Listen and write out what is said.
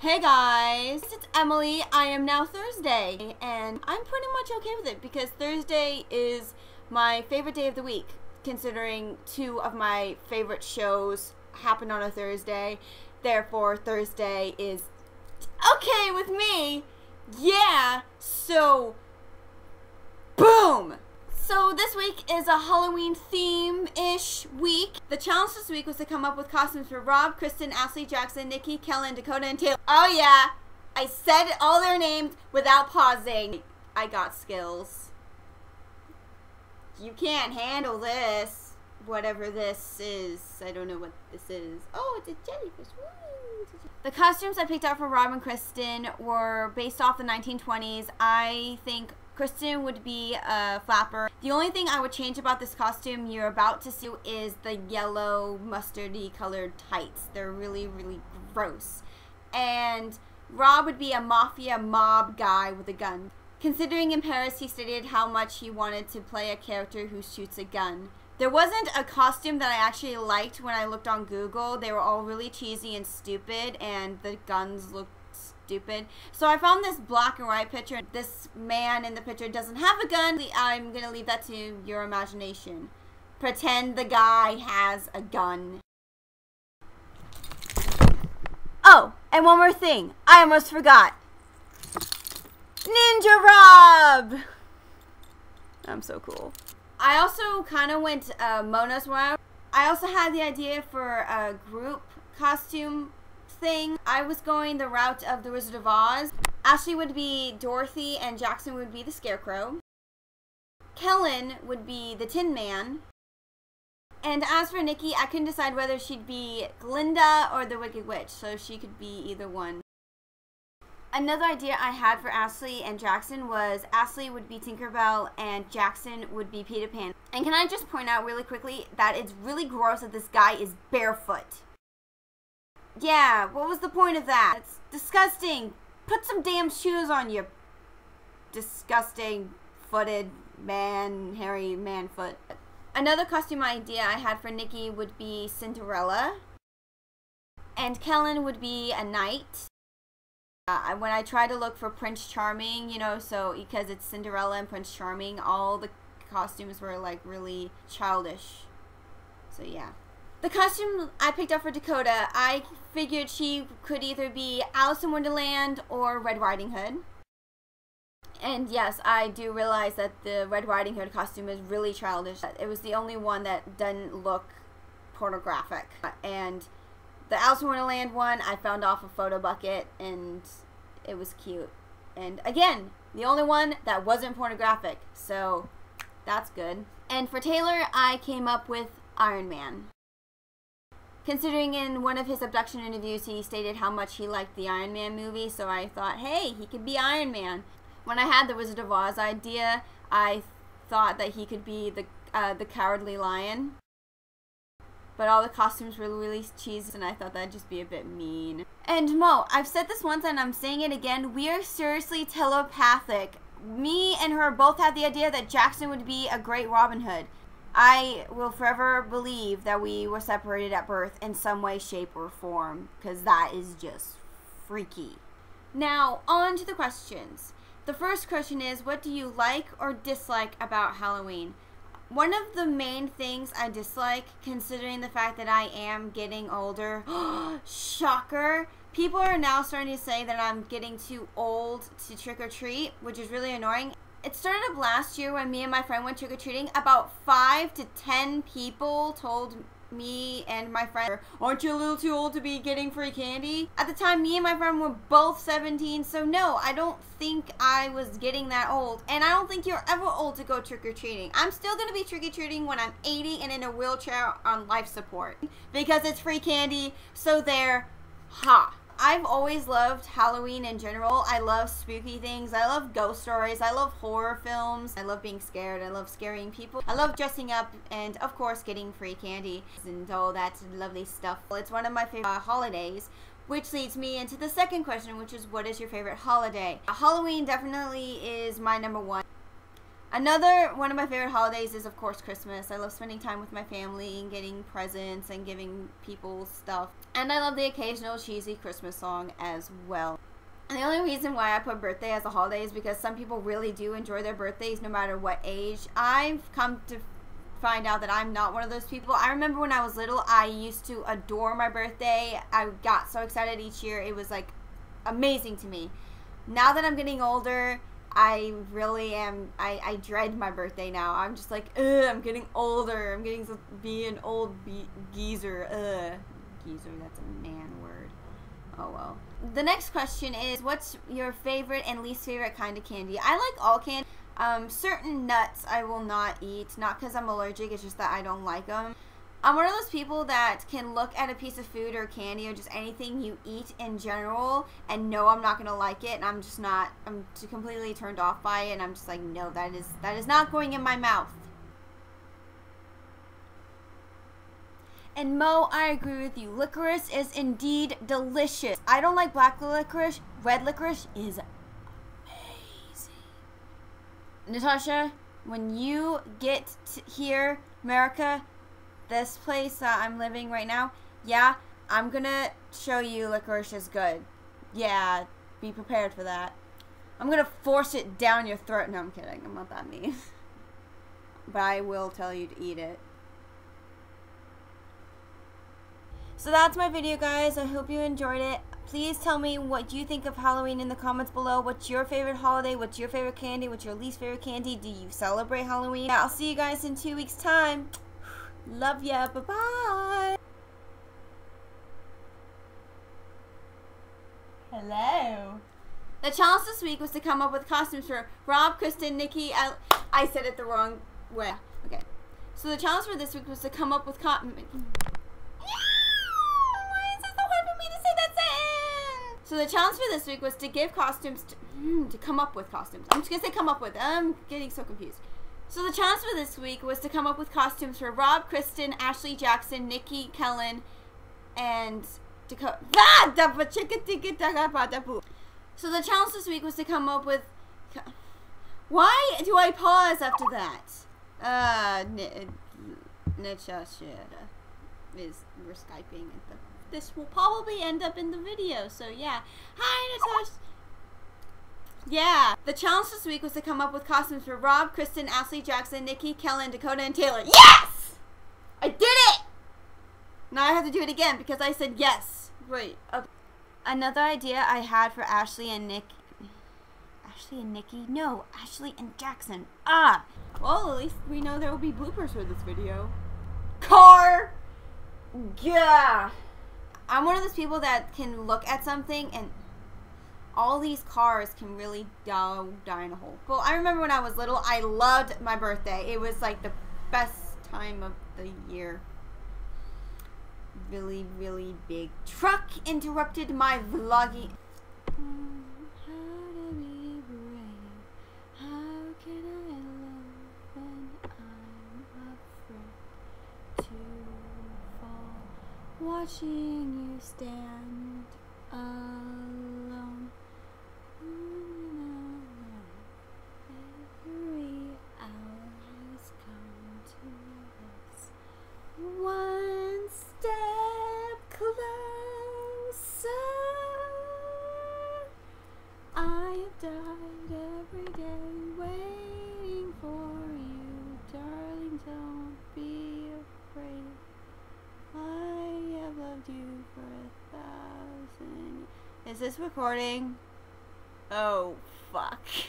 Hey guys, it's Emily. I am now Thursday, and I'm pretty much okay with it because Thursday is my favorite day of the week, considering two of my favorite shows happen on a Thursday. Therefore, Thursday is okay with me. Yeah, so boom! So this week is a Halloween theme-ish week. The challenge this week was to come up with costumes for Rob, Kristen, Ashley, Jackson, Nikki, Kellen, Dakota, and Taylor. Oh yeah, I said all their names without pausing. I got skills. You can't handle this. Whatever this is. I don't know what this is. Oh, it's a jellyfish. Woo. The costumes I picked out for Rob and Kristen were based off the 1920s. I think Kristen would be a flapper. The only thing I would change about this costume you're about to see is the yellow mustardy colored tights. They're really, really gross. And Rob would be a mafia mob guy with a gun. Considering in Paris he stated how much he wanted to play a character who shoots a gun. There wasn't a costume that I actually liked when I looked on Google. They were all really cheesy and stupid, and the guns looked stupid. So I found this black and white picture. This man in the picture doesn't have a gun. I'm gonna leave that to your imagination. Pretend the guy has a gun. Oh, and one more thing. I almost forgot. Ninja Rob! I'm so cool. I also kind of went Mona's route. I also had the idea for a group costume thing. I was going the route of the Wizard of Oz. Ashley would be Dorothy and Jackson would be the Scarecrow. Kellen would be the Tin Man. And as for Nikki, I couldn't decide whether she'd be Glinda or the Wicked Witch, so she could be either one. Another idea I had for Ashley and Jackson was Ashley would be Tinkerbell and Jackson would be Peter Pan. And can I just point out really quickly that it's really gross that this guy is barefoot. Yeah, what was the point of that? It's disgusting. Put some damn shoes on, you disgusting footed man, hairy man foot. Another costume idea I had for Nikki would be Cinderella. And Kellen would be a knight. When I tried to look for Prince Charming, you know, so because it's Cinderella and Prince Charming, all the costumes were like really childish. So yeah. The costume I picked up for Dakota, I figured she could either be Alice in Wonderland or Red Riding Hood. And yes, I do realize that the Red Riding Hood costume is really childish. It was the only one that didn't look pornographic. And the Alice in Wonderland one, I found off a photo bucket and it was cute. And again, the only one that wasn't pornographic. So that's good. And for Taylor, I came up with Iron Man. Considering in one of his abduction interviews he stated how much he liked the Iron Man movie, so I thought, hey, he could be Iron Man. When I had the Wizard of Oz idea, I thought that he could be the Cowardly Lion. But all the costumes were really cheesy, and I thought that'd just be a bit mean. And Mo, I've said this once and I'm saying it again, we are seriously telepathic. Me and her both had the idea that Jackson would be a great Robin Hood. I will forever believe that we were separated at birth in some way, shape, or form, because that is just freaky. Now, on to the questions. The first question is, what do you like or dislike about Halloween? One of the main things I dislike, considering the fact that I am getting older, shocker, people are now starting to say that I'm getting too old to trick-or-treat, which is really annoying. It started up last year when me and my friend went trick-or-treating. About 5 to 10 people told me and my friend, aren't you a little too old to be getting free candy? At the time, me and my friend were both 17, so no, I don't think I was getting that old. And I don't think you're ever old to go trick-or-treating. I'm still going to be trick-or-treating when I'm 80 and in a wheelchair on life support. Because it's free candy, so there, ha. I've always loved Halloween in general. I love spooky things. I love ghost stories. I love horror films. I love being scared. I love scaring people. I love dressing up and, of course, getting free candy and all that lovely stuff. It's one of my favorite holidays, which leads me into the second question, which is, what is your favorite holiday? Halloween definitely is my number one. Another one of my favorite holidays is, of course, Christmas. I love spending time with my family and getting presents and giving people stuff. And I love the occasional cheesy Christmas song as well. And the only reason why I put birthday as a holiday is because some people really do enjoy their birthdays no matter what age. I've come to find out that I'm not one of those people. I remember when I was little, I used to adore my birthday. I got so excited each year. It was like amazing to me. Now that I'm getting older, I really am, I dread my birthday now. I'm just like, ugh, I'm getting older. I'm getting to be an old geezer. Ugh. Geezer, that's a man word. Oh well. The next question is, what's your favorite and least favorite kind of candy? I like all candy. Certain nuts I will not eat. Not because I'm allergic, it's just that I don't like them. I'm one of those people that can look at a piece of food or candy or just anything you eat in general and know I'm not going to like it, and I'm just not, I'm completely turned off by it, and I'm just like, no, that is not going in my mouth. And Mo, I agree with you. Licorice is indeed delicious. I don't like black licorice. Red licorice is amazing. Natasha, when you get here, America, this place that I'm living right now, yeah, I'm gonna show you licorice is good. Yeah, be prepared for that. I'm gonna force it down your throat. No, I'm kidding. I'm not that mean. But I will tell you to eat it. So that's my video, guys. I hope you enjoyed it. Please tell me what you think of Halloween in the comments below. What's your favorite holiday? What's your favorite candy? What's your least favorite candy? Do you celebrate Halloween? I'll see you guys in 2 weeks' time. Love ya. Bye-bye. Hello. The challenge this week was to come up with costumes for Rob, Kristen, Nikki. I said it the wrong way. Okay. So the challenge for this week was to come up with Why is it so hard for me to say that sentence? So the challenge for this week was to give costumes to come up with costumes. I'm just gonna say come up with. I'm getting so confused. So the challenge for this week was to come up with costumes for Rob, Kristen, Ashley Jackson, Nikki, Kellen, and Dakota. So the challenge this week was to come up with... Why do I pause after that? We're Skyping. This will probably end up in the video, so yeah. Hi, Natasha. Yeah. The challenge this week was to come up with costumes for Rob, Kristen, Ashley Jackson, Nikki, Kellen, Dakota, and Taylor. Yes! I did it! Now I have to do it again because I said yes. Wait. Okay. Another idea I had for Ashley and Nikki. No, Ashley and Jackson. Ah! Well, at least we know there will be bloopers for this video. Car! Yeah! I'm one of those people that can look at something and all these cars can really die in a hole. Well, I remember when I was little, I loved my birthday. It was like the best time of the year. Really, really big truck interrupted my vlogging. How to be brave? How can I love when I'm afraid to fall? Watching you stand alone. Every hour has come to us. One step closer. I have died every day waiting for you, darling. Don't be afraid. I have loved you for 1,000 years. Is this recording? Oh, fuck.